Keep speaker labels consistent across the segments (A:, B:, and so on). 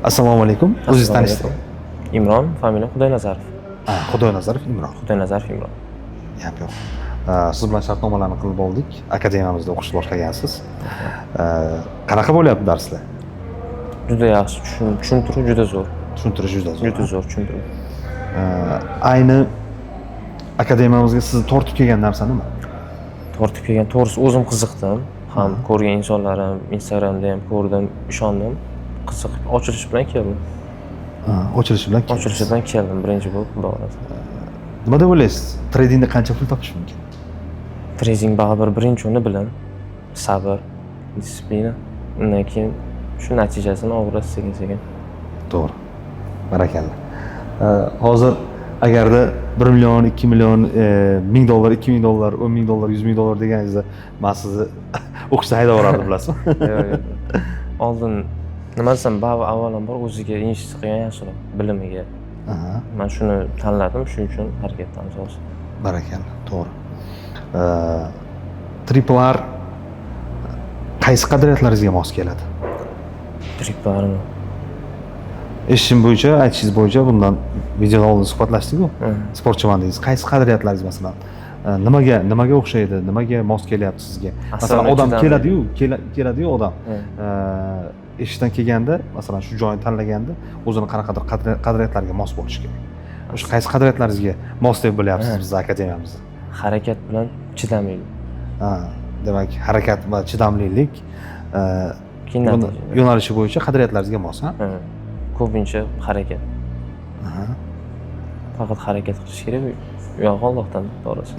A: Assalomu alaykum. O'zingizni tanishtiring.
B: Imron, familiyam Xudoynazarov.
A: Xudoynazarov Imron.
B: Xudoynazarov Imron.
A: Yo'q. Siz bilan shartnomalarni qilib oldik. Akademiyamizda o'qishni boshlagansiz. Qanaqa bo'lyapti darslar?
B: Juda yaxshi, tushuntiruv juda zo'r.
A: Tushuntirish juda zo'r.
B: Juda zo'r tushuntiruv.
A: Ayni akademiyamizga sizni tortib kelgan narsa nima?
B: Tortib kelgan, to'g'risi o'zim qiziqdim. Ham ko'rgan insonlarim, Instagramda ham ko'rdim, ishondim. Qiziqib, ochilish bilan keldim.
A: Ochilishi bilan keldim.
B: Ochilishi bilan keldim birinchi bo'lib, xudo xohlasa.
A: Nima deb o'ylaysiz? Tradingda qancha pul topish mumkin?
B: Trading baribir birinchi o'rinda bilim, sabr, disiplina. Undan keyin shu natijasini olasiz sekin-sekin.
A: To'g'ri. Barakalla. Hozir agarda 1 million, 2 million, $1000, $2000, $10,000, $100,000 deganingizda men sizni o'qishdan haydab yuborardim, bilasizmi?
B: Yo'q. Oldin nima desam, avvalambor o'ziga investitsiya qilgan yaxshiroq, bilimiga. Men shuni tanladim, shuning uchun harakatdamiz hozir.
A: Barakalla, to'g'ri. Triple R qaysi qadriyatlaringizga mos keladi?
B: Triple R'ni
A: Eshitishim bo'yicha, aytishingiz bo'yicha bundan videoda oldin suhbatlashdik-ku. Sportchiman deysiz. Qaysi qadriyatlaringiz masalan? Nimaga o'xshaydi? Nimaga mos kelyapti sizga? Masalan, odam keladi-yu odam. Eshikdan kelganda, masalan, shu joyni tanlaganda o'zini qanaqadir qadriyatlarga mos bo'lishi kerak. O'sha qaysi qadriyatlaringizga mos deb bilyapsiz bizning akademiyamizda?
B: Harakat bilan chidamlilik.
A: Demak, harakat va chidamlilik yo'nalishi bo'yicha qadriyatlaringizga mos, ha?
B: Ko'pincha harakat. Faqat harakat qilish kerak. Yo'q, Allohdan to'g'risi.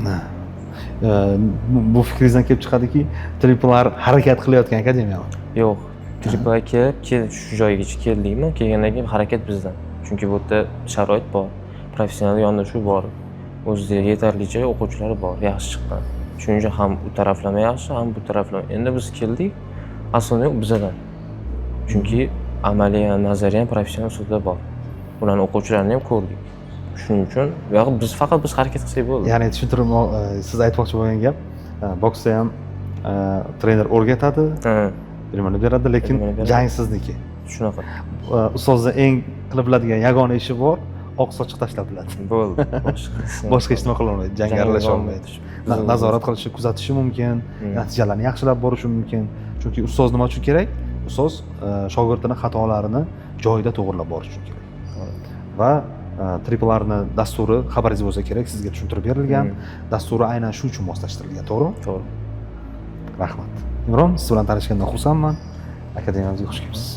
A: Bu fikringizdan kelib chiqadiki, Triple R harakat qilayotgan akademiyami?
B: Yo'q. Triple R kelib shu joygacha keldikmi? Kelgandan keyin harakat bizdan. Chunki bu yerda sharoit bor, professional yondashuv bor. O'zida yetarlicha o'quvchilar bor, yaxshi chiqqan. Shuning uchun ham u taraflama yaxshi, ham bu taraflama. Endi biz keldik, aslida bizdan. Chunki amaliy ham, nazariy ham professional usulda bor. Ularning o'quvchilarini ham ko'rdik. Shuning uchun biz faqat harakat qilsak bo'ldi.
A: Ya'ni tushuntirib, siz aytmoqchi bo'lgan gap, boksda ham trener o'rgatadi, bilimini beradi, lekin jang sizniki.
B: Shunaqa.
A: Ustozda eng qilib biladigan yagona ishi bor, oq sochiq tashlab biladi.
B: Bo'ldi.
A: Boshqa hech nima qila olmaydi, jangga aralasha olmaydi. Nazorat qilishi, kuzatishi mumkin, natijalarni yaxshilab borishi mumkin. Chunki ustoz nima uchun kerak? Ustoz shogirdini xatolarini joyida to'g'rilab borish uchun kerak. Va Triple R'ni dasturi xabaringiz bo'lsa kerak, sizga tushuntirib berilgan. Dasturi aynan shu uchun moslashtirilgan, to'g'rimi?
B: To'g'ri.
A: Rahmat. Imron, siz bilan tanishgandan xursandman. Akademiyamizga xush kelibsiz.